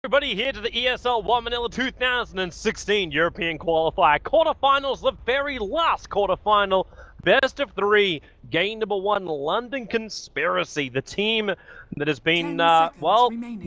Everybody here to the ESL One Manila 2016 European Qualifier quarterfinals, the very last quarterfinal, best of three, game number one, London Conspiracy, the team that has been,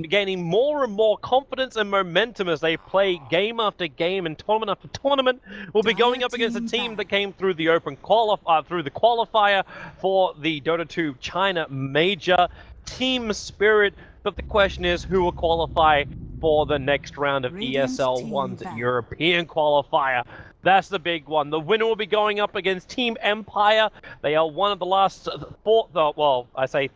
gaining more and more confidence and momentum as they play game after game and tournament after tournament, will be going up against a team that came through the qualifier for the Dota 2 China Major. Team Spirit, but the question is who will qualify for the next round of ESL One's European Qualifier. That's the big one. The winner will be going up against Team Empire. They are one of the last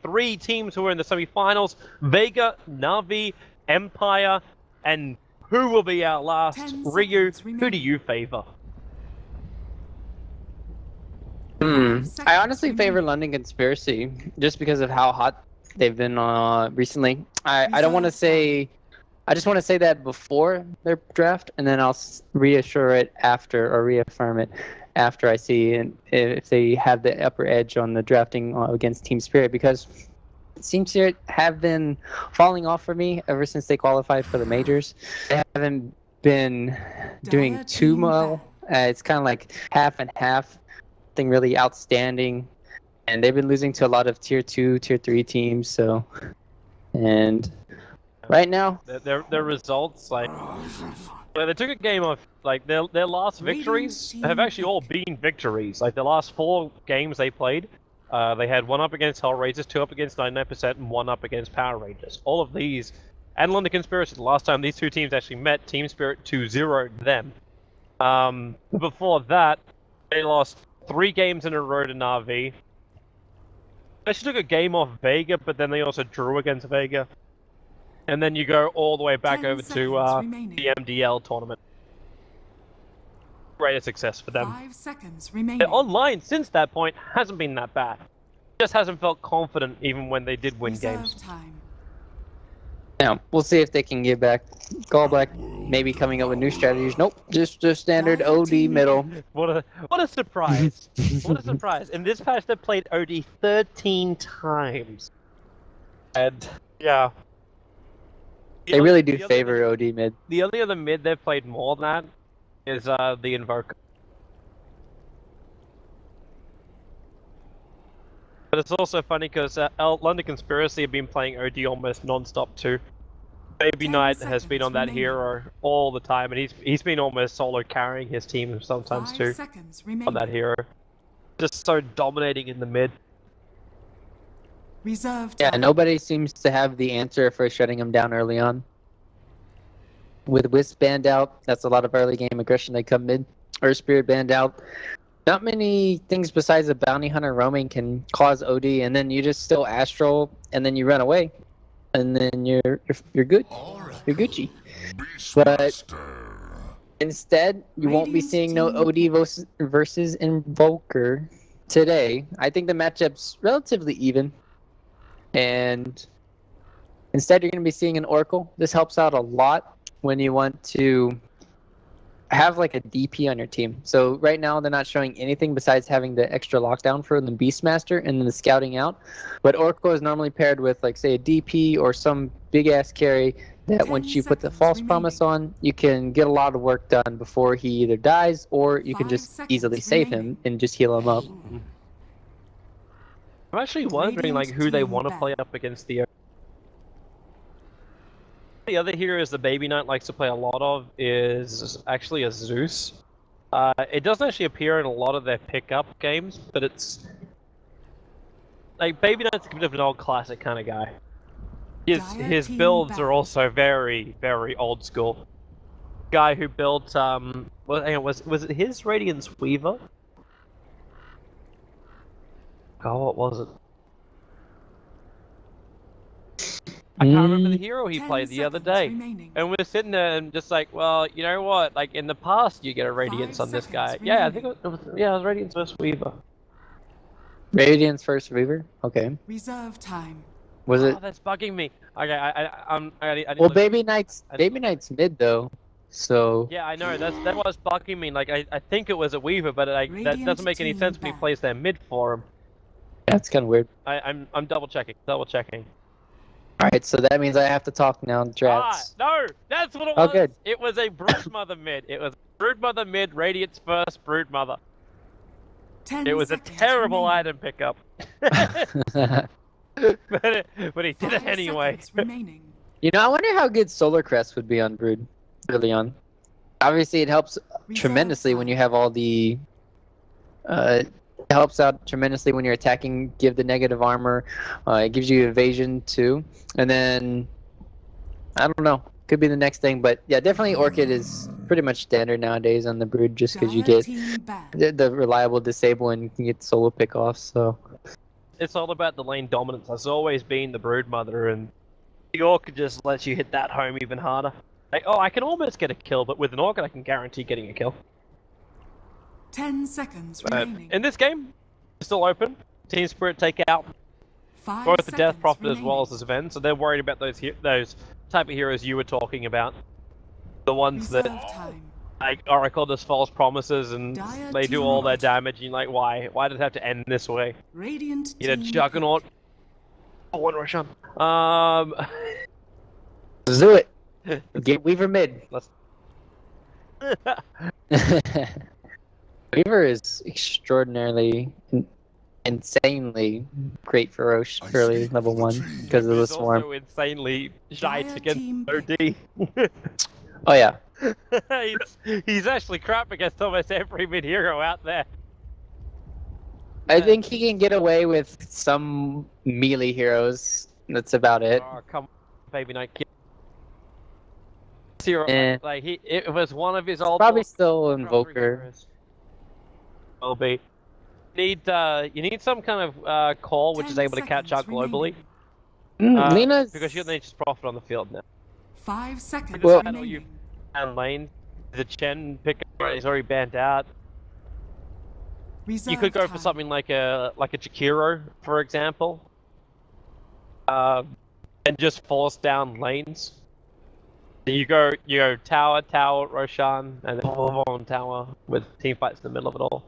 three teams who are in the semi-finals. Vega, Navi, Empire, and who will be our last? Ryu, who do you favor? I honestly favor London Conspiracy just because of how hot they've been recently. I don't want to say, I just want to say that before their draft, and then I'll reaffirm it after I see if they have the upper edge on the drafting against Team Spirit, because Team Spirit have been falling off for me ever since they qualified for the majors. They haven't been doing too well. It's kind of like half and half. Nothing really outstanding. And they've been losing to a lot of tier 2, tier 3 teams, so... And... Right now... Their results, they took a game off, their last victories have actually all been victories. Like, the last 4 games they played, they had 1 up against Hellraisers, 2 up against 99%, and 1 up against Power Rangers. All of these, and London Conspiracy, the last time these two teams actually met, Team Spirit 2-0'd them. Before that, they lost 3 games in a row to Navi. They actually took a game off Vega, but then they also drew against Vega. And then you go all the way back over to the MDL tournament. Great success for them. 5 seconds remaining. Their online since that point hasn't been that bad. Just hasn't felt confident even when they did win games. Now, we'll see if they can get back. Callback, maybe coming up with new strategies. Nope, just standard OD middle. What a surprise. What a surprise. In this patch, they played OD 13 times. And, yeah. They really do favor OD mid. The only other mid they've played more than that is the Invoker. But it's also funny because London Conspiracy have been playing OD almost non-stop too. Baby Knight has been on that hero all the time, and he's been almost solo carrying his team sometimes too on that hero. Just so dominating in the mid. Yeah, nobody seems to have the answer for shutting him down early on. With Wisp banned out, that's a lot of early game aggression. They come mid. Earth Spirit banned out. Not many things besides a bounty hunter roaming can cause OD, and then you just still astral, and then you run away, and then you're good. You're Gucci. But instead, you won't be seeing no OD versus Invoker today. I think the matchup's relatively even, and instead you're going to be seeing an Oracle. This helps out a lot when you want to have like a DP on your team. So right now they're not showing anything besides having the extra lockdown for the Beastmaster and then the scouting out. But Oracle is normally paired with, like, say, a DP or some big ass carry that once you put the false promise on, you can get a lot of work done before he either dies, or you can just easily save him and just heal him up. I'm actually wondering who they want to play up against. The other heroes the Baby Knight likes to play a lot of is actually a Zeus. It doesn't actually appear in a lot of their pickup games, but it's... like, Baby Knight's a bit of an old classic kind of guy. His builds are also very, very old school. Guy who built, was it his Radiance Weaver? Oh, what was it? I can't remember the hero he played the other day. And we're sitting there and just like, well, you know what? Like, in the past, you get a Radiance on this guy. Yeah, I think it was Radiance vs. Weaver. Radiance vs. Weaver? Okay. Reserve time. Was it? Oh, that's bugging me. Okay, I well, Baby Knight's mid though, so. Yeah, I know. That was bugging me. Like, I think it was a Weaver, but that doesn't make any sense when he plays their mid for him. That's kind of weird. I'm double checking. Alright, so that means I have to talk now, Ah, Drats. no, that's what it Oh, was. good. It was a Broodmother mid. It was Broodmother mid, Radiant's first Broodmother. 10 It was a seconds terrible remaining. item pickup. but he did it 5 anyway. seconds remaining. You know, I wonder how good Solar Crest would be on Brood early on. Obviously, it helps Reserve tremendously when time. you have all the. It helps out tremendously when you're attacking. Give the negative armor. It gives you evasion too, and then I don't know. Could be the next thing, but yeah, definitely Orchid is pretty much standard nowadays on the Brood, just because you Dire get team banned. the reliable disable and you can get solo pickoffs. So It's all about the lane dominance. That's always been the Broodmother, and the Orchid just lets you hit that home even harder. Like, oh, I can almost get a kill, but with an Orchid, I can guarantee getting a kill. 10 seconds But remaining. in this game, it's still open. Team Spirit take out 5 both the seconds Death Prophet as remaining. well as the Sven, so they're worried about those type of heroes you were talking about. The ones Reserve that, time. like, Oracle does false promises and Dire they do team all their right. damage, and you're like, why? Why does it have to end this way? Radiant You know, team Juggernaut. pick. Oh, one Roshan. let's do it. Get Weaver mid. Let's... Weaver is extraordinarily, insanely great for Roche early level 1 because of the He's swarm. also insanely shy Dire against team OD. Oh yeah, he's actually crap against almost every mid hero out there. I think he can get away with some melee heroes. That's about it. Oh, come on, baby, no kill. Hero, Eh. like it was one of his old. Probably still Cross Invoker. heroes. Will be. You need some kind of core which is 10 able to catch seconds up globally. remaining. Lena's Because you need just profit on the field now. 5 seconds Well- remaining. And lane, the Chen pickup is already banned out. Reserve You could go for time. something like a Jakiro, for example, and just force down lanes. You go tower, Roshan, and then on tower with team fights in the middle of it all.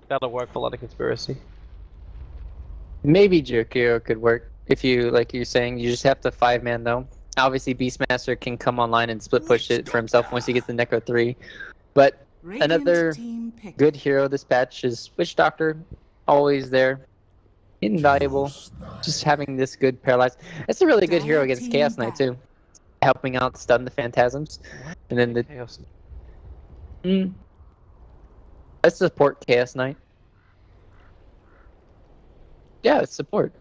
That'll work for a lot of conspiracy. maybe Jokiro could work if you like you're saying. You just have to 5-man though. Obviously, Beastmaster can come online and split push it for himself once he gets the Necro 3. But Radiant another team pick. good hero this patch is Witch Doctor, always there, invaluable. Just having this good paralyzed. That's a really good hero Dire against team Chaos Knight back. too, helping out stun the Phantasms, and then the Chaos. let's support Chaos Knight. Yeah, it's support.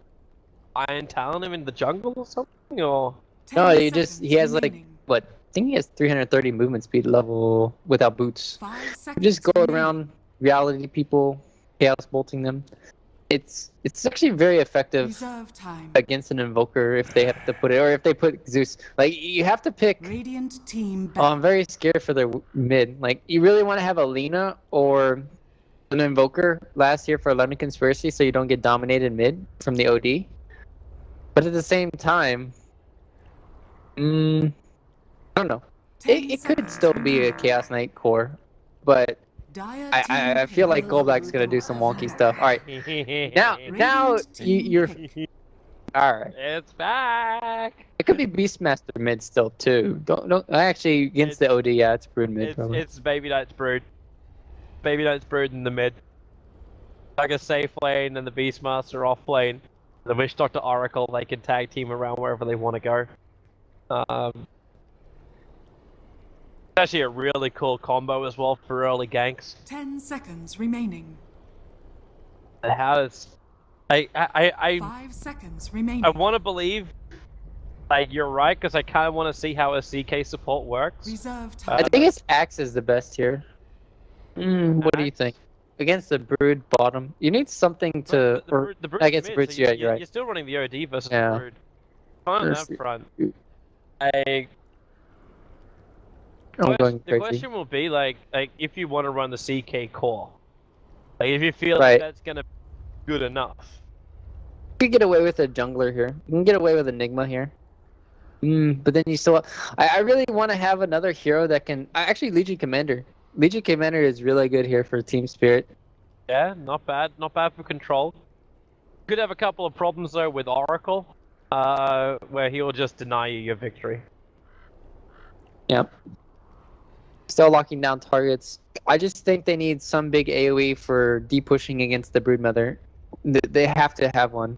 Iron Talon him in the jungle or something, or 10 No, he has like remaining. what? I think he has 330 movement speed level without boots. 5 You seconds just go remaining. around reality people, chaos bolting them. It's actually very effective Reserve time. against an invoker if they have to put it, or if they put Zeus. Like you have to pick. Radiant team Oh, I'm back. very scared for their mid. Like you really want to have a Lina or an invoker last year for London Conspiracy, so you don't get dominated mid from the OD. But at the same time, I don't know. 10 It could seconds still be a remaining. Chaos Knight core, but Dire I team feel pick. like Goldblack's gonna do some wonky stuff. All right, now Radiant team you're pick. all right. It's back. It could be Beastmaster mid still too. Don't actually against the OD. Yeah, it's Brood mid probably. It's Baby Knight's Brood. Baby Knight's Brood in the mid. Like a safe lane and the Beastmaster off lane. The Witch Doctor Oracle, they can tag team around wherever they want to go. It's actually a really cool combo as well for early ganks. 10 seconds remaining. And how does... I 5 seconds remaining. want to believe like you're right, because I kind of want to see how a CK support works. Reserve I time. think it's Axe is the best here. What do you Axe? think? Against the Brood bottom, you need something But to. the Brood's I guess mid, Brood's. so Yeah, you're right. You're still running the OD versus Yeah. the Brood. On Yes. that front. I'm The going crazy. question will be like if you want to run the CK core, like if you feel Right. like that's gonna be good enough. You can get away with a jungler here. You can get away with Enigma here. But then you still. I really want to have another hero that can. Actually, Legion Commander. Legion Commander is really good here for Team Spirit. Yeah, not bad for control. Could have a couple of problems though with Oracle. where he'll just deny you your victory. Yep. Still locking down targets. I just think they need some big AoE for pushing against the Broodmother. They have to have one.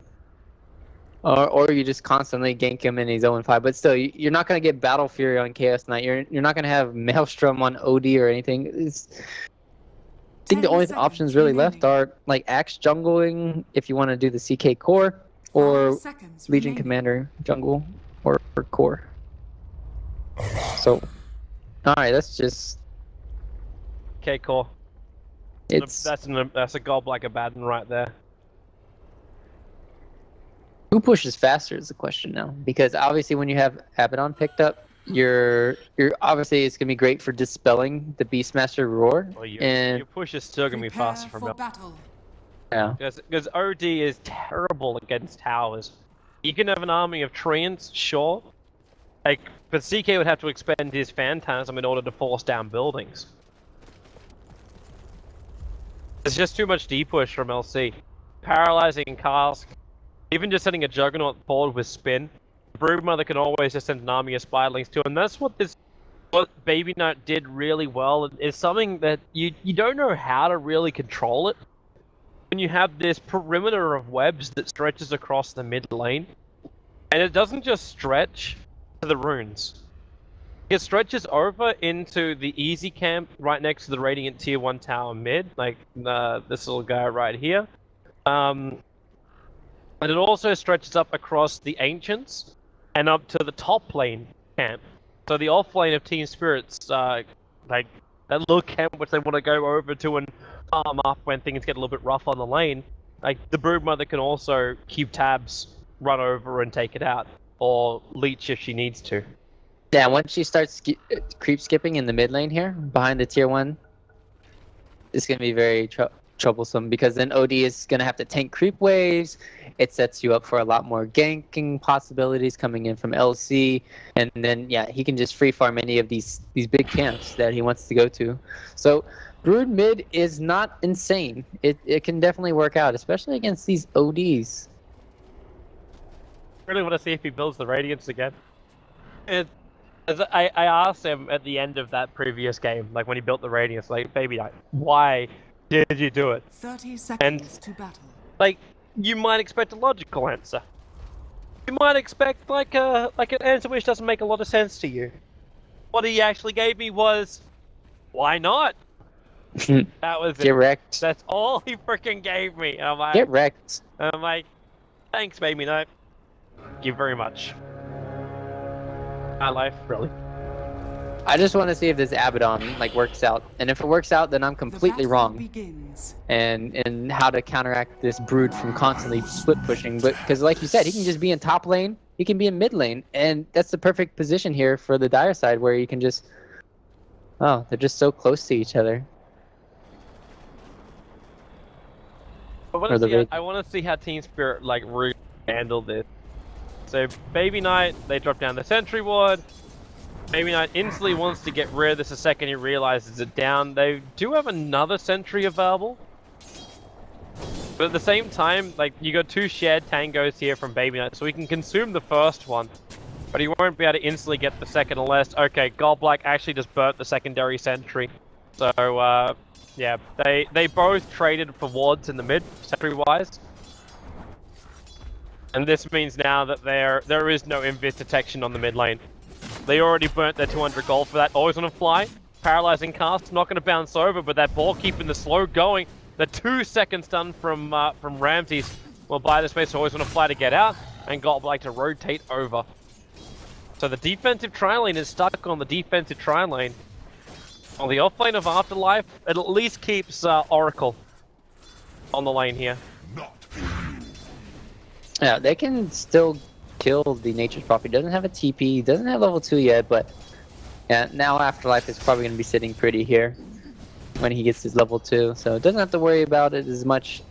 Or you just constantly gank him and he's 0-5. But still, you're not going to get Battle Fury on Chaos Knight. You're not going to have Maelstrom on OD or anything. I think the only options really left are like Axe jungling if you want to do the CK core, or Legion Commander jungle or core. So, alright, that's just... Okay, core. It's... That's a gob like Abaddon right there. Who pushes faster is the question now, because obviously when you have Abaddon picked up, you're obviously it's gonna be great for dispelling the Beastmaster roar. Well, and your push is still gonna be faster from battle. Yeah, because OD is terrible against towers. You can have an army of treants, sure, like, but CK would have to expend his Phantasm in order to force down buildings. It's just too much D-push from LC. Paralyzing Cask, even just sending a Juggernaut forward with spin. Broodmother can always just send an army of Spiderlings too, and that's what Baby Knight did really well. It's something that you don't know how to really control it. When you have this perimeter of webs that stretches across the mid lane, and it doesn't just stretch to the runes. It stretches over into the easy camp right next to the Radiant Tier 1 tower mid, like this little guy right here. And it also stretches up across the Ancients and up to the top lane camp. So the off lane of Team Spirits, like that little camp which they want to go over to and farm up when things get a little bit rough on the lane, like the Broodmother can also keep tabs, run over and take it out, or leech if she needs to. Yeah, once she starts creep skipping in the mid lane here, behind the tier 1, it's going to be very troublesome, because then OD is going to have to tank creep waves. It sets you up for a lot more ganking possibilities coming in from LC, and then yeah, he can just free farm any of these big camps that he wants to go to. So Brood mid is not insane. It can definitely work out, especially against these ODs. Really want to see if he builds the Radiance again. I asked him at the end of that previous game, like when he built the Radiance, like, Baby Knight, why did you do it? 30 seconds to battle. Like, you might expect a logical answer. You might expect like an answer which doesn't make a lot of sense to you. What he actually gave me was, why not? That was Get wrecked. That's all he freaking gave me. And I'm like, Get wrecked. And I'm like, thanks, Baby Knight. Thank you very much. My life, really. I just want to see if this Abaddon like works out, and if it works out, then I'm completely wrong. Begins. And how to counteract this Brood from constantly split pushing. But because, like you said, he can just be in top lane, he can be in mid lane, and that's the perfect position here for the Dire side, where you can just, oh, they're just so close to each other. I want to see how Team Spirit like really handle this. So Baby Knight, they drop down the Sentry Ward. Baby Knight instantly wants to get rid of this the second he realizes it down. They do have another Sentry available. But at the same time, like, you got two shared tangos here from Baby Knight, so he can consume the first one. But he won't be able to instantly get the second unless, okay, Godblack actually just burnt the secondary Sentry. So, yeah, they both traded for wards in the mid, Sentry-wise. And this means now that there is no invis detection on the mid lane. They already burnt their 200 gold for that. Always on a fly. Paralyzing cast. Not going to bounce over, but that ball keeping the slow going. The 2 seconds done from Ramses will buy the space. Always on a fly to get out. And Godblack to rotate over. So the defensive tri-lane is stuck on the defensive tri-lane. On the off lane of Afterlife, it at least keeps Oracle on the lane here. Yeah, they can still kill the Nature's Prophet. He doesn't have a TP, doesn't have level 2 yet, but yeah, now Afterlife is probably going to be sitting pretty here when he gets his level 2, so doesn't have to worry about it as much.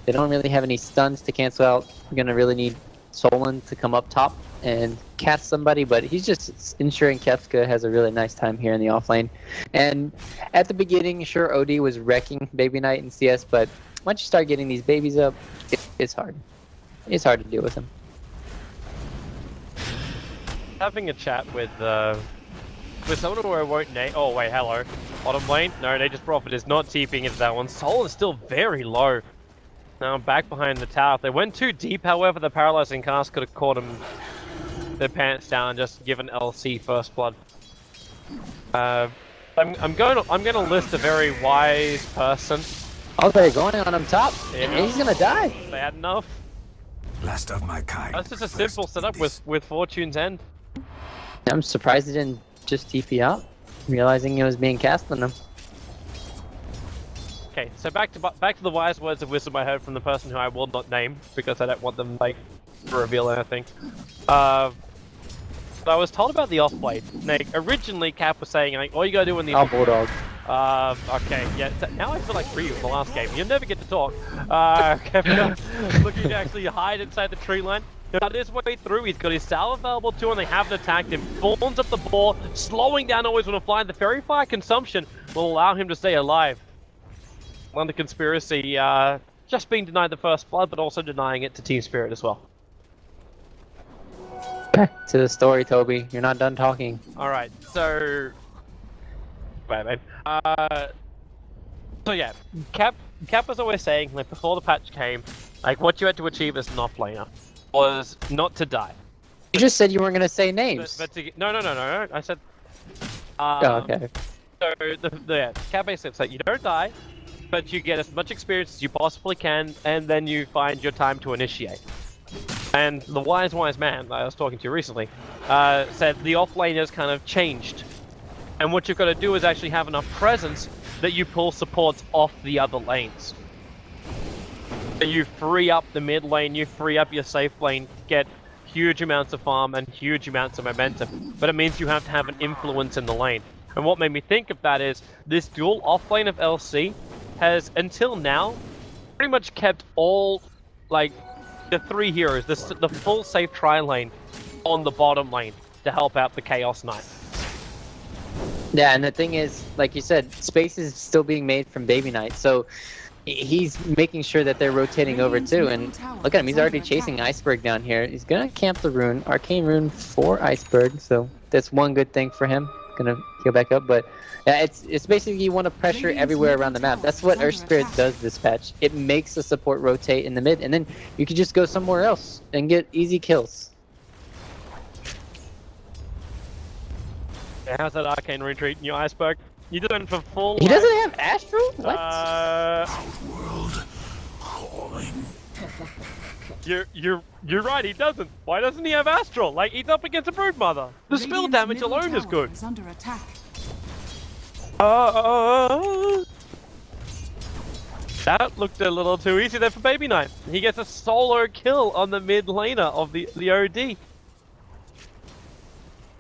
They don't really have any stuns to cancel out. We're going to really need Solon to come up top and catch somebody, but he's just ensuring Kefka has a really nice time here in the offlane. And at the beginning, sure, OD was wrecking Baby Knight in CS, but once you start getting these babies up, it's hard. It's hard to deal with him. having a chat with someone who I won't name. Oh wait, hello. Bottom lane? No, Nature's Prophet is not TPing into that one. Soul is still very low. Now I'm back behind the tower. If they went too deep, however, the paralyzing cast could have caught him their pants down and just given LC first blood. I'm gonna list a very wise person. Oh, they're going on him top. Yeah. And he's gonna die. They had enough. Last of my kind. That's just a simple setup with Fortune's End. I'm surprised he didn't just TP out, realizing it was being cast on him. Okay, so back to the wise words of wisdom I heard from the person who I will not name because I don't want them like to reveal anything. But I was told about the off-blade. Like, originally Cap was saying like, all you gotta do when the Bulldog. okay, yeah. Now I feel like Ryu in the last game. You never get to talk. Kevin looking to actually hide inside the tree line. Now this way through, he's got his salve available too, and they haven't attacked him. Fawns up the ball, slowing down always when flying. The Fairy Fire consumption will allow him to stay alive. London Conspiracy just being denied the first blood, but also denying it to Team Spirit as well. Back to the story, Toby. You're not done talking. Alright, so... Wait, man. So yeah, Cap was always saying, like, before the patch came, like, what you had to achieve as an offlaner was not to die. You just said you weren't gonna say names. But to get, no, I said... Oh, okay. So, the Cap basically said, you don't die, but you get as much experience as you possibly can, and then you find your time to initiate. And the wise man I was talking to recently said the offlaners kind of changed. And what you've got to do is actually have enough presence that you pull supports off the other lanes. So you free up the mid lane, you free up your safe lane, get huge amounts of farm and huge amounts of momentum. But it means you have to have an influence in the lane. And what made me think of that is this dual offlane of LC has, until now, pretty much kept all, like, the three heroes, the full safe tri lane on the bottom lane to help out the Chaos Knight. Yeah, and the thing is, like you said, space is still being made from Baby Knight, so he's making sure that they're rotating over too. And look at him, he's already chasing Iceberg down here. He's gonna camp the rune, Arcane Rune for Iceberg, so that's one good thing for him. Gonna heal back up, but yeah, it's basically you want to pressure everywhere around the map. That's what Earth Spirit does this patch. It makes the support rotate in the mid, and then you can just go somewhere else and get easy kills. Yeah, how's that Arcane Rune treating you, Iceberg? You doing it for full? He doesn't have Astral? What? World calling. You're right, he doesn't. Why doesn't he have Astral? Like, he's up against a Broodmother. The spell damage alone is good. Under attack. That looked a little too easy there for Baby Knight. He gets a solo kill on the mid laner of the OD.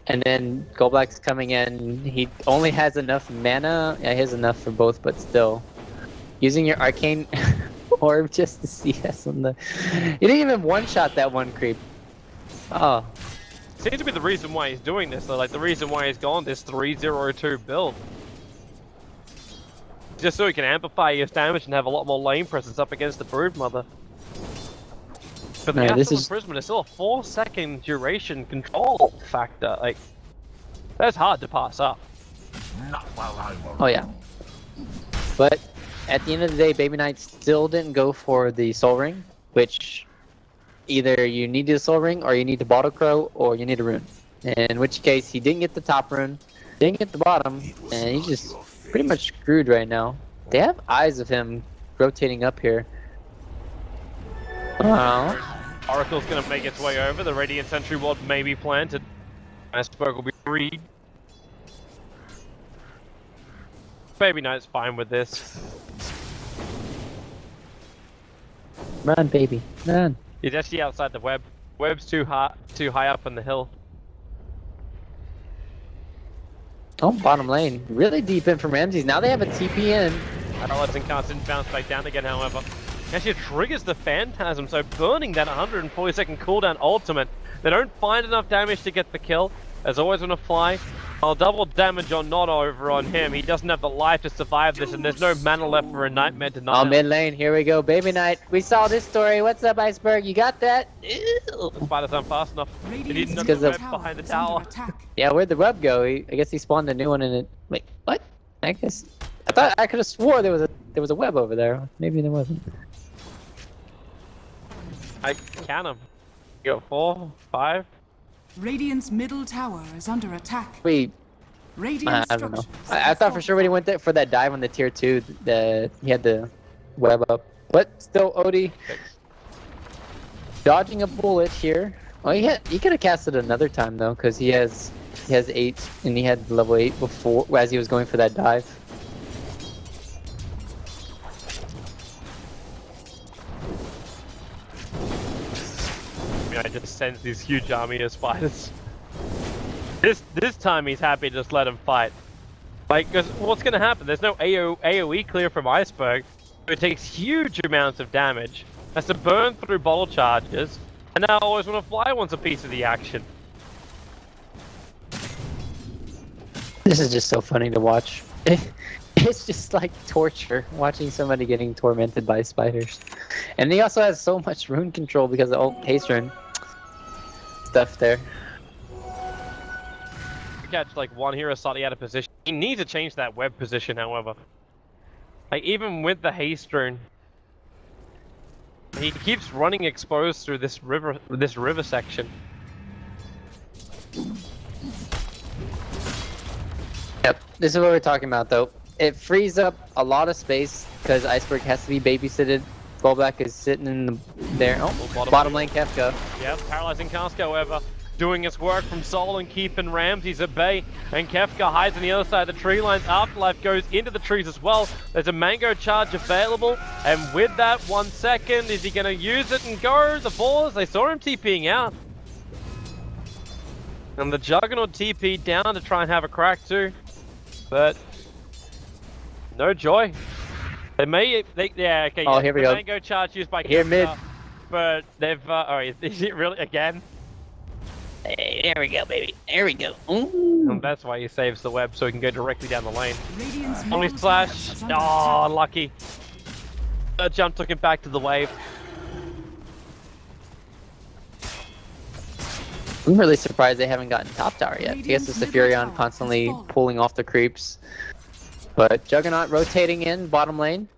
And then Goldblack's coming in. He only has enough mana. Yeah, he has enough for both, but still. Using your Arcane Orb just to see us on the... You didn't even one-shot that one creep. Oh. Seems to be the reason why he's doing this, though. Like, the reason why he's gone this 3-0-2 build. Just so he can amplify his damage and have a lot more lane presence up against the Broodmother. But the Astral Imprisonment is still a 4-second duration control factor. Like, that's hard to pass up. Not while I will. Oh, yeah. But at the end of the day, Baby Knight still didn't go for the Soul Ring, which either you need the Soul Ring, or you need the Bottle Crow, or you need a rune. In which case, he didn't get the top rune, didn't get the bottom, and he's just pretty much screwed right now. They have eyes of him rotating up here. Oh. Oracle's gonna make its way over. The Radiant Sentry Ward may be planted. Iceberg will be freed. Baby Knight's fine with this. Run, baby, run. He's actually outside the web. Web's too high up on the hill. Oh, bottom lane. Really deep in from Ramses. Now they have a TP in. Paralyzing cast didn't bounce back down again, however. Actually triggers the Phantasm, so burning that 140-second cooldown ultimate. They don't find enough damage to get the kill. There's always gonna fly. I'll double damage on not over on him. He doesn't have the life to survive this, and there's no mana left for a Nightmare to Oh, not. mid lane, here we go. Baby Knight. We saw this story. What's up, Iceberg? You got that? Ew. Spiders aren't fast enough. He Radiant's didn't because know of- the web behind the is under tower. attack. Yeah, where'd the web go? I guess he spawned a new one in it. Wait, what? I thought I could have swore there was a web over there. Maybe there wasn't. I can him. You got 4, 5. Radiant's middle tower is under attack. Wait, Radiant I don't know. structures I are thought for sure when he went there for that dive on the tier 2, he had the web up. What? Still Odie dodging a bullet here. Oh, he could have cast it another time though, because he has 8 and he had level 8 before as he was going for that dive. I just sense these huge army of spiders. This time he's happy to just let him fight. Like, cause what's gonna happen? There's no AoE clear from Iceberg. It takes huge amounts of damage. Has to burn through bottle charges, and now Always Wanna Fly wants a piece of the action. This is just so funny to watch. It's just like torture watching somebody getting tormented by spiders. And he also has so much rune control because of ult haste rune stuff there. To catch like one hero slightly out of position. He needs to change that web position, however. Like even with the haste rune, he keeps running exposed through this river section. Yep, this is what we're talking about though. It frees up a lot of space because Iceberg has to be babysitted. Golback is sitting in there. Oh, bottom lane Kefka. Yeah, paralyzing cast, however, doing its work from Sol and keeping Ramses at bay. And Kefka hides on the other side of the tree lines. Afterlife goes into the trees as well. There's a mango charge available. And with that 1 second, is he going to use it and go? The ballers, they saw him TPing out. And the Juggernaut TP down to try and have a crack too. But no joy. Yeah, okay. Oh, Yeah, here we the go. mango charge used by Here Kefka, mid. but they've. Oh, is it really again? Hey, there we go, baby. There we go. Ooh. And that's why he saves the web so he can go directly down the lane. Radiant's Only middle slash. tower is under Oh, attack. lucky. That jump took him back to the wave. I'm really surprised they haven't gotten top tower yet. I guess it's the Radiant's middle Furion tower constantly has fallen. pulling off the creeps. But Juggernaut rotating in bottom lane.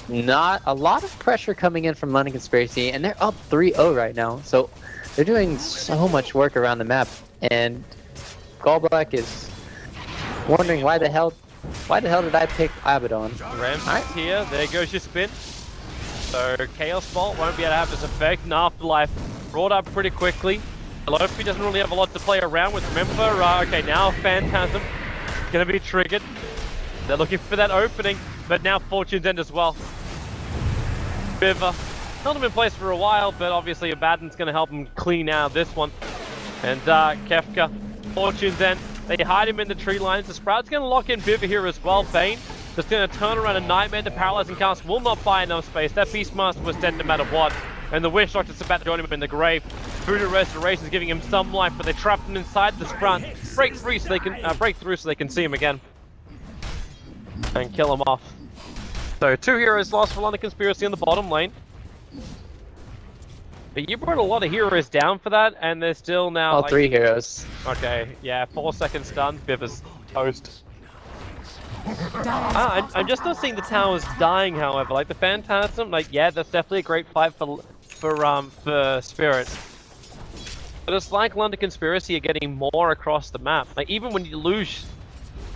Not a lot of pressure coming in from London Conspiracy, and they're up 3-0 right now. So they're doing so much work around the map, and Gallblack is wondering why the hell did I pick Abaddon? Ramses here. There goes your spin. So Chaos Bolt won't be able to have this effect. And Afterlife brought up pretty quickly. Lofi doesn't really have a lot to play around with. Remember, okay, now Phantasm gonna be triggered. They're looking for that opening, but now Fortune's End as well. River, held him in place for a while, but obviously Abaddon's gonna help him clean out this one. And Kefka, Fortune's End, they hide him in the tree lines. The Sprout's gonna lock in Viva here as well. Bane just gonna turn around a Nightmare to Paralyzing Cast, will not buy enough space. That Beastmaster was dead no matter what. And the Wish Doctor's about to join him in the grave. Voodoo Restoration is giving him some life, but they trapped him inside the Sprout. Break through so they can see him again. And kill him off. So 2 heroes lost for London Conspiracy in the bottom lane. But you brought a lot of heroes down for that, and they're still now All like, 3 heroes. Okay, yeah, 4 seconds stun, Viva's toast. Dire's I'm just not seeing the towers dying, however. Like the Phantasm, like yeah, that's definitely a great fight for Spirit. But it's like London Conspiracy are getting more across the map. Like even when you lose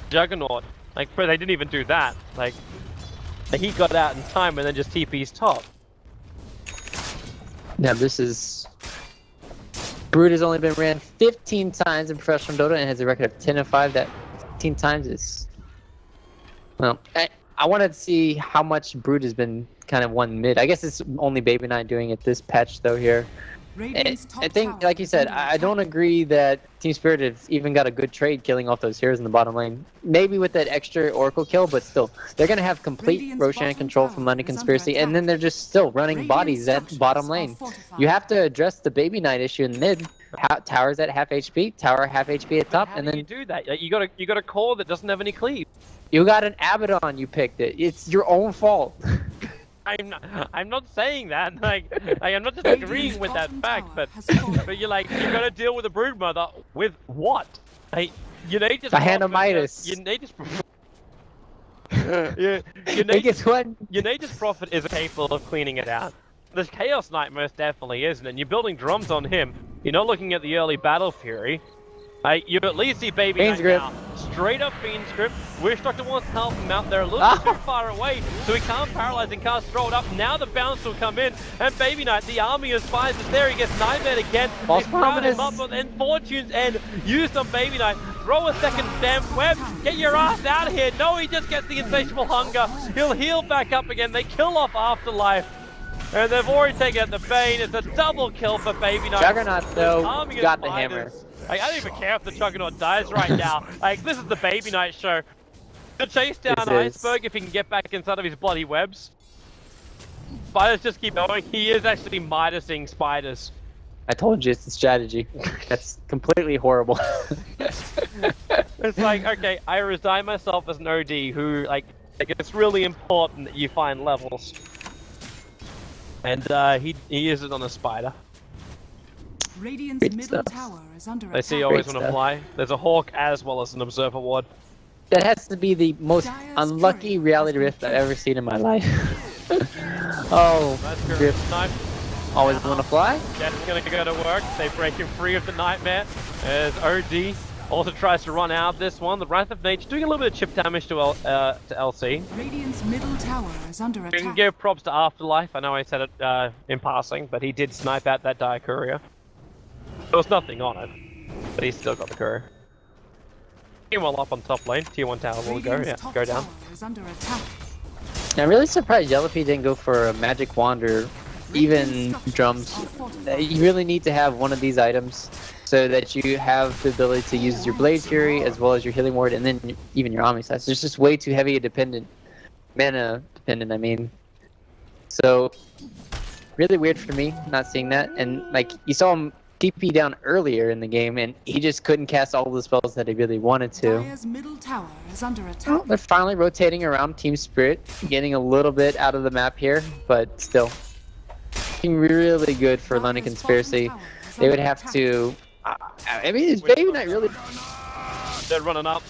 Juggernaut, like they didn't even do that. Like he got out in time and then just TP's top. Yeah, this is... Brood has only been ran 15 times in professional Dota and has a record of 10-5. That 15 times is... Well, I wanted to see how much Brood has been kind of won mid. I guess it's only Baby Knight doing it this patch though here. Radiant's top I think, tower like you is said, under I don't attack. agree that Team Spirit has even got a good trade killing off those heroes in the bottom lane. Maybe with that extra Oracle kill, but still, they're going to have complete Radiant's Roshan bottom control tower from London is under Conspiracy, and then attack. they're just still running Radiant bodies at structures bottom are lane. fortified. You have to address the Baby Knight issue in mid, Tower's at half HP, tower half HP at top, How and do then you do that? Like, you got a core that doesn't have any cleave. you got an Abaddon, you picked it. It's your own fault. I'm not saying that. Like I'm not just agreeing with that fact, but you're like, you got to deal with a broodmother with what? Like, you need just A hand of Midas. You need just. Yeah, Biggest one. your Nature's Prophet is capable of cleaning it out. The Chaos Knight most definitely isn't, and you're building drums on him. You're not looking at the early Battle Fury. You at least see Baby Fiend's Knight Grip. now. Straight up Fiend's Grip. Wish Doctor wants to help him out there a little bit too far away, so he can't paralyze and can't throw it up. Now the bounce will come in, and Baby Knight, the army of spies is there. He gets Nightmare again. False They crowd him promise. up, and Fortune's End used on Baby Knight. Throw a second damn web. Get your ass out of here. No, he just gets the insatiable hunger. He'll heal back up again. They kill off Afterlife. And they've already taken out the Bane. It's a double kill for Baby Knight. Juggernaut, though, Army of got the spiders. hammer. Like, I don't even care if the Juggernaut dies right now. Like, this is the Baby Knight show. To chase down This is. Iceberg if he can get back inside of his bloody webs. Spiders just keep going. He is actually Midasing spiders. I told you it's a strategy. That's completely horrible. It's like, okay, I resign myself as an OD who, like it's really important that you find levels. And he isn't on a spider. Radiant's Great middle stuff. tower is under They see you attack. always Great want to stuff. fly. There's a hawk as well as an observer ward. That has to be the most Dire's unlucky turret reality has rift been I've ever seen in my life. Oh, That's good. Rift. Knife. Always want to fly? That's gonna go to work. They break him free of the nightmare. As OD also tries to run out of this one. The Wrath of Nature doing a little bit of chip damage to LC. Radiant's middle tower is under You can attack. give props to Afterlife. I know I said it in passing, but he did snipe out that Dire Courier. There was nothing on it, but he still got the courier. Meanwhile, up on top lane, tier 1 tower will go, Radiant's yeah, top go down. tower is under attack. I'm really surprised Yellowpea didn't go for a magic wand or even Radiant's drums. structures are fortified. You really need to have one of these items so that you have the ability to use your Blade Fury as well as your Healing Ward and then even your Omni Slash. It's just way too heavy a dependent. Mana dependent, I mean. So, really weird for me not seeing that. And, like, you saw him TP down earlier in the game and he just couldn't cast all the spells that he really wanted to. Dire's middle tower is under Well, attack. they're finally rotating around Team Spirit, getting a little bit out of the map here, but still. Looking really good for Dire's London bottom Conspiracy. tower is They would under have attack. to... I mean, is Baby Knight really... They're running up.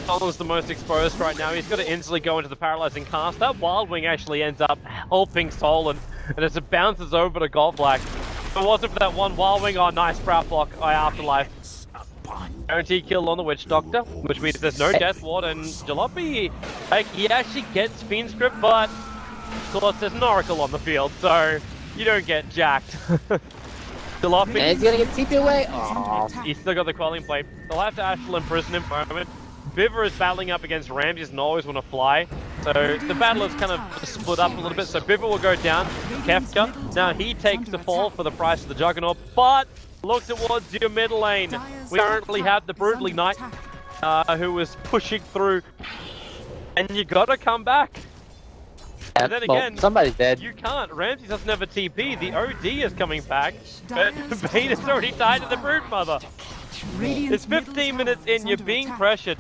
Solom's the most exposed right now. He's got to instantly go into the paralyzing cast. That Wild Wing actually ends up helping Solon, and as it bounces over to Godblack. If it wasn't for that one Wild Wing, oh, nice sprout block by Afterlife. Guaranteed kill on the Witch Doctor, which means there's no Death Ward, and Jalopy, like, he actually gets Fiend's Grip, but of course there's an Oracle on the field, so you don't get jacked. Jalopy, And he's gonna get TP away? Is under Aw. attack. he's still got the Quelling Blade. They'll have to Astral Imprison him for a moment. Bivor is battling up against Ramses and always want to fly. So the battle is kind of split up a little bit. So Bivor will go down. Kefka, now he takes the fall for the price of the Juggernaut. But look towards your mid lane. We currently have the Brutally Knight who is pushing through. And you gotta come back. And then Well, again, somebody's dead. you can't. Ramses doesn't have a TP. The OD is coming back. But Bane is already tied to the Broodmother. Radiant's It's middle 15 tower minutes is in, you're under being attack. pressured.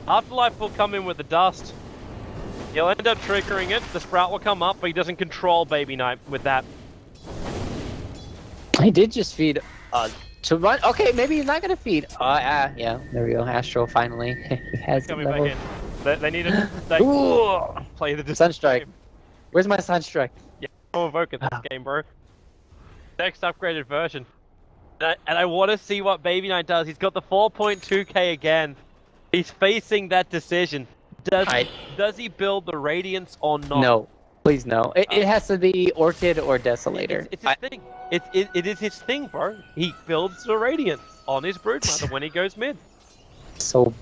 Afterlife will come in with the dust. He'll end up triggering it. The Sprout will come up, but he doesn't control Baby Knight with that. He did just feed too much. Okay, maybe he's not gonna feed. Yeah, there we go. Astro finally. He has it Coming back leveled. in. They need to play the Sunstrike. game. Where's my Sunstrike? Yeah, no Evoke in this game, bro. Next upgraded version. And I want to see what Baby Knight does. He's got the 4.2k again. He's facing that decision. Does he build the Radiance or not? No, please no. It has to be Orchid or Desolator. It's his thing. It is his thing, bro. He builds the Radiance on his Broodmother when he goes mid. So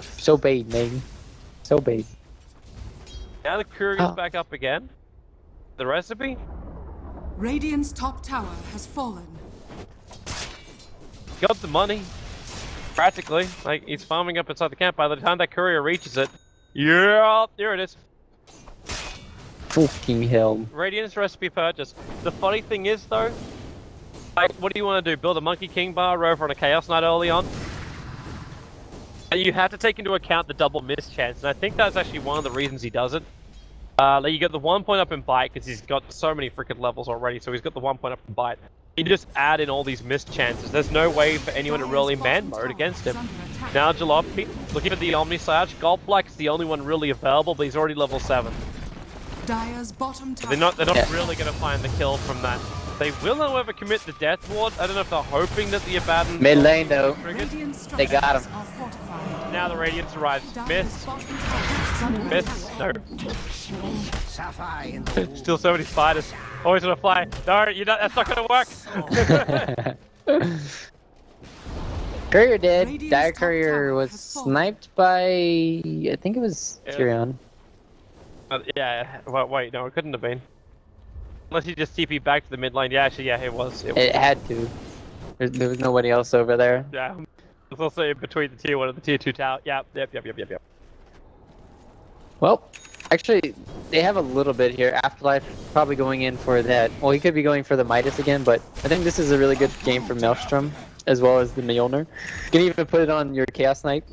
bait, man. So bait. Now the Courier's back up again. The recipe? Radiant's top tower has fallen. Got the money. Practically. Like, he's farming up inside the camp. By the time that Courier reaches it, yeah, there it is. Fucking hell. Radiance recipe purchase. The funny thing is, though, Like, what do you want to do? Build a Monkey King bar over on a Chaos Knight early on? And you have to take into account the double miss chance, and I think that's actually one of the reasons he does it. Like you get the 1 point up in bite because he's got so many freaking levels already, so he's got the 1 point up in bite. You just add in all these missed chances. There's no way for anyone to really man mode against him. Now Jalopy, looking at the Omni Slash, Gold Black is the only one really available, but he's already level 7. Dire's bottom tower. They're not really going to find the kill from that. They will, however, commit the Death Ward. I don't know if they're hoping that the Abaddon... Mid lane though. Radiant They got him. structures are fortified. Now the Radiance arrives. Miss. Dire's bottom tower is under Miss. attack. No. Still so many spiders. Always gonna fly. No, that's not gonna work. Courier dead. Radiant's Dire top Courier tower was has fallen. sniped by, I think it was Yeah. Tyrion. Yeah, well, wait, no, it couldn't have been. Unless he just TP back to the mid lane. Yeah, actually, yeah, it was. It had to. There was nobody else over there. Yeah. It's also in between the tier 1 and the tier 2 tower. Yep. Well, actually, they have a little bit here. Afterlife probably going in for that. Well, he could be going for the Midas again, but I think this is a really good game for Maelstrom, as well as the Mjolnir. You can even put it on your Chaos Knight.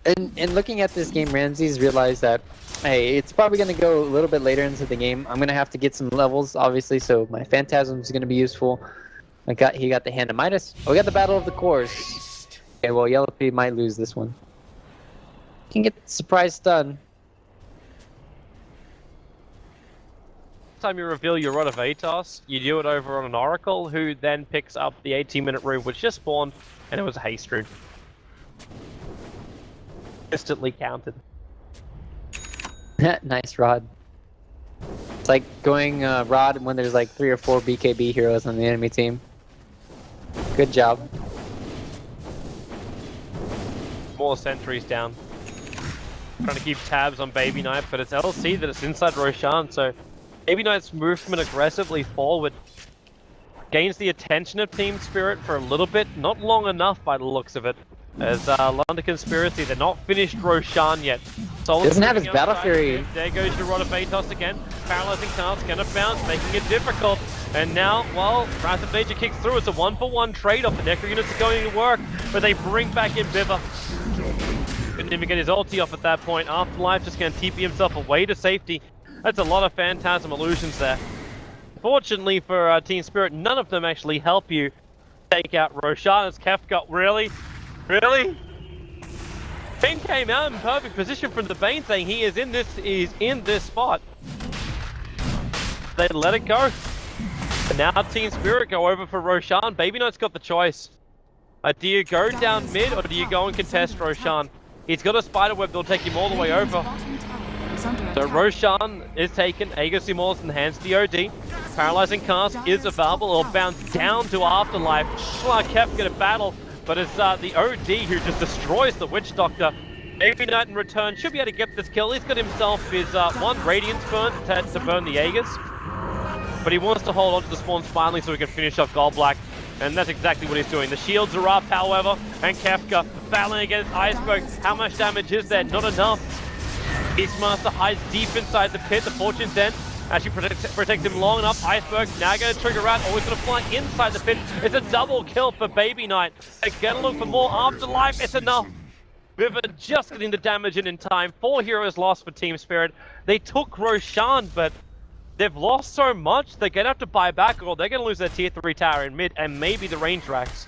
And looking at this game, Ramses realized that, hey, it's probably going to go a little bit later into the game. I'm going to have to get some levels, obviously, so my Phantasm is going to be useful. He got the Hand of Midas. Oh, we got the Battle of the Cores. Okay, well, Yellow P might lose this one. Can get the surprise stun. Time you reveal your Rod of Atos, you do it over on an Oracle, who then picks up the 18-minute rune, which just spawned, and it was a haste rune. Instantly counted. Nice Rod. It's like going Rod when there's like 3 or 4 BKB heroes on the enemy team. Good job. More sentries down. Trying to keep tabs on Baby Knight, but it's LC that it's inside Roshan, so Baby Knight's movement aggressively forward gains the attention of Team Spirit for a little bit, not long enough by the looks of it. As London Conspiracy, they're not finished Roshan yet. Doesn't have his Battle Fury. There goes your Rod of Atos again. Paralyzing Cast's gonna bounce, making it difficult. And now, well, Wrath of Nature kicks through. It's a 1-for-1 trade-off. The Necro units are going to work, but they bring back in Biver. Couldn't even get his ulti off at that point. Afterlife just gonna TP himself away to safety. That's a lot of Phantasm illusions there. Fortunately for Team Spirit, none of them actually help you take out Roshan. As Kef got really? Ben came out in perfect position from the Bane, saying he is in this spot. They let it go. And now Team Spirit go over for Roshan. Baby Knight's got the choice. Do you go down mid or do you go and contest Roshan? He's got a spider web that'll take him all the way over. So Roshan is taken. Aegis Immortals enhance the OD. Paralyzing Cast is available. It'll bounce down to Afterlife. Clark Kef get a battle, but it's the OD who just destroys the Witch Doctor. Baby Knight in return should be able to get this kill. He's got himself his 1 Radiance burn to burn the Aegis. But he wants to hold on to the spawns finally so he can finish off Gold Black. And that's exactly what he's doing. The shields are up, however, and Kefka battling against Iceberg. How much damage is there? Not enough. Beastmaster hides deep inside the pit. The Fortune's End actually protects him long enough. Iceberg now going to trigger out. Always going to fly inside the pit. It's a double kill for Baby Knight. They're going to look for more Afterlife. It's enough. River just getting the damage in time. 4 heroes lost for Team Spirit. They took Roshan, but they've lost so much, they're going to have to buy back, or they're going to lose their tier 3 tower in mid, and maybe the range racks.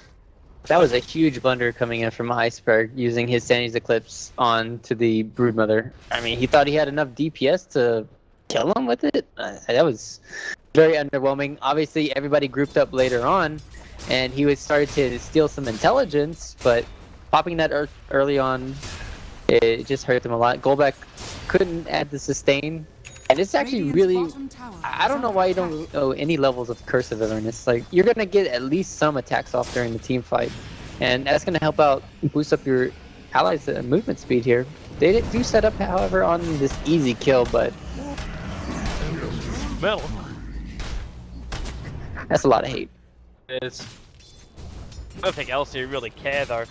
That was a huge blunder coming in from Iceberg, using his Sanity's Eclipse on to the Broodmother. I mean, he thought he had enough DPS to kill him with it? That was very underwhelming. Obviously, everybody grouped up later on, and he was started to steal some intelligence, but popping that early on, it just hurt them a lot. Golbeck couldn't add the sustain. And it's actually really, I don't know why you don't know any levels of Cursive Awareness. Like, you're going to get at least some attacks off during the team fight. And that's going to help out boost up your allies' movement speed here. They do set up, however, on this easy kill, but Metal. That's a lot of hate. It is. I don't think LC really care, though.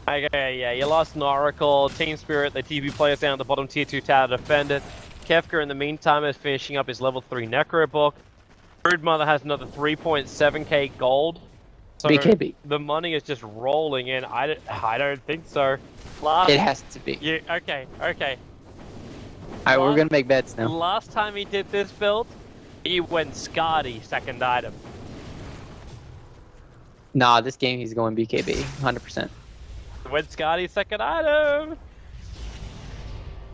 Okay, yeah, you lost an Oracle, Team Spirit, the TB players down at the bottom tier 2 tower to defend it. Kefka, in the meantime, is finishing up his level 3 Necro book. Broodmother has another 3.7k gold So BKB. the money is just rolling in. I don't think so. It has to be. Yeah, okay. Alright, we're gonna make bets now. Last time he did this build, he went Scotty second item. Nah, this game he's going BKB, 100%. Went Scotty second item.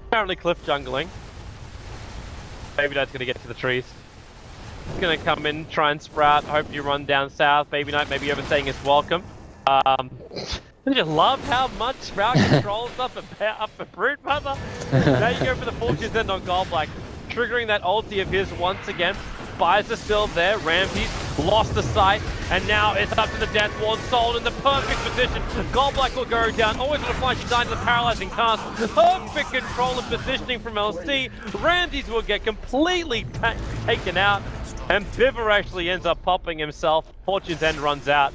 Apparently cliff jungling. Baby Knight's gonna get to the trees. He's gonna come in, try and sprout. Hope you run down south. Baby Knight maybe overstaying his welcome. I just love how much Sprout controls up a Brute Mother. Now you go for the Fortune's End on Goldblack, triggering that ulti of his once again. Spies are still there. Ramsey's lost the sight, and now it's up to the Death Ward. Soul in the perfect position. Goldblack will go down. Always going to flash it down to the paralyzing cast. Perfect control and positioning from LC. Ramsey's will get completely taken out, and Biver actually ends up popping himself. Fortune's End runs out.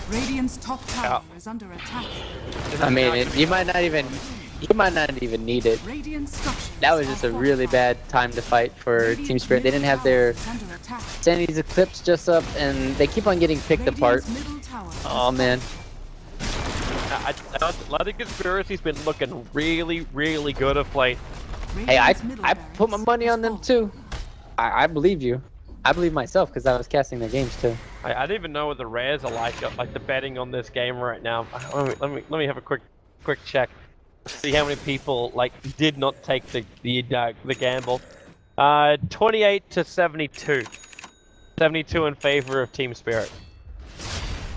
Radiant's top tower is under attack. I mean, you might not even need it. Radiant structures That was just a really bad time to fight for Team Spirit. They didn't have their Sandy's Eclipse just up, and they keep on getting picked apart. Oh man. I think Conspiracy's been looking really, really good of late. Hey, I put my money on them too. I believe you. I believe myself because I was casting their games too. I don't even know what the rares are like the betting on this game right now. Let me have a quick check. See how many people did not take the gamble. 28 to 72. 72 in favor of Team Spirit.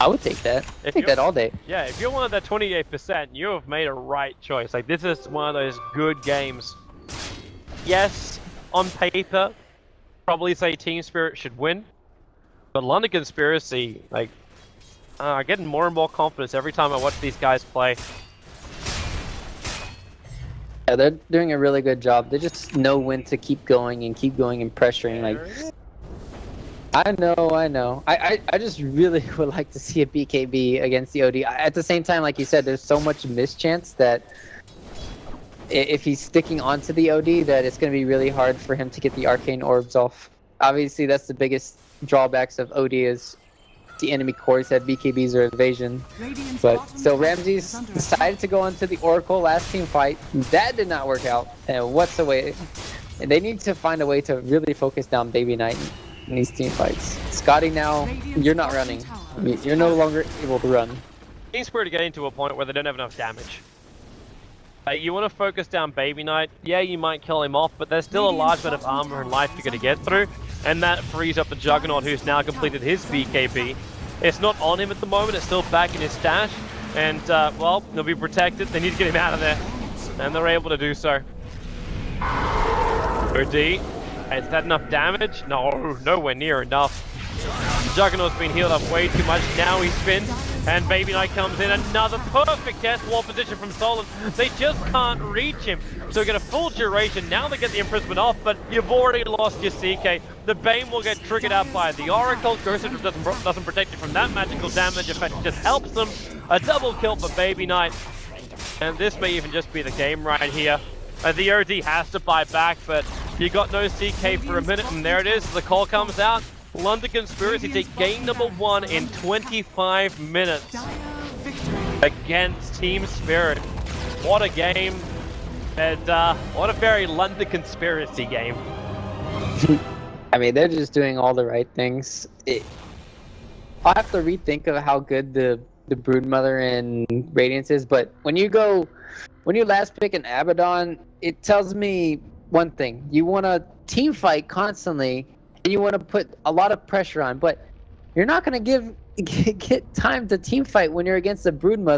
I would take that. Take that all day. Yeah, if you're one of that 28%, you have made a right choice. This is one of those good games. Yes, on paper, probably say Team Spirit should win. But London Conspiracy, getting more and more confidence every time I watch these guys play. Yeah, they're doing a really good job. They just know when to keep going and pressuring. I know. I just really would like to see a BKB against the OD. At the same time, like you said, there's so much mischance that if he's sticking onto the OD, that it's going to be really hard for him to get the arcane orbs off. Obviously, that's the biggest drawbacks of OD is the enemy cores have BKBs or evasion. But still, Ramsey's decided to go onto the Oracle last team fight. That did not work out whatsoever. And they need to find a way to really focus down Baby Knight in these team fights. Scotty, now you're not running. I mean, you're no longer able to run. Team Spirit are getting to a point where they don't have enough damage. You want to focus down Baby Knight. Yeah, you might kill him off, but there's still a large amount of armor and life you're going to get through. And that frees up the Juggernaut, who's now completed his BKB. It's not on him at the moment, it's still back in his stash. And, well, he'll be protected. They need to get him out of there. And they're able to do so. OD. Is that enough damage? No, nowhere near enough. Juggernaut's been healed up way too much. Now he spins, and Baby Knight comes in. Another perfect death wall position from Solon. They just can't reach him. So we get a full duration. Now they get the imprisonment off, but you've already lost your CK. The Bane will get triggered out by the Oracle. Ghost doesn't protect you from that magical damage. In fact, it just helps them. A double kill for Baby Knight. And this may even just be the game right here. The OD has to fight back, but you got no CK for a minute, and there it is. The call comes out. London Conspiracy take game number 1 in 25 minutes against Team Spirit. What a game, and what a very London Conspiracy game. I mean, they're just doing all the right things. I'll have to rethink of how good the Broodmother and Radiance is, but when you last pick an Abaddon, it tells me one thing. You want to team fight constantly, and you want to put a lot of pressure on, but you're not going to get time to team fight when you're against the Broodmother.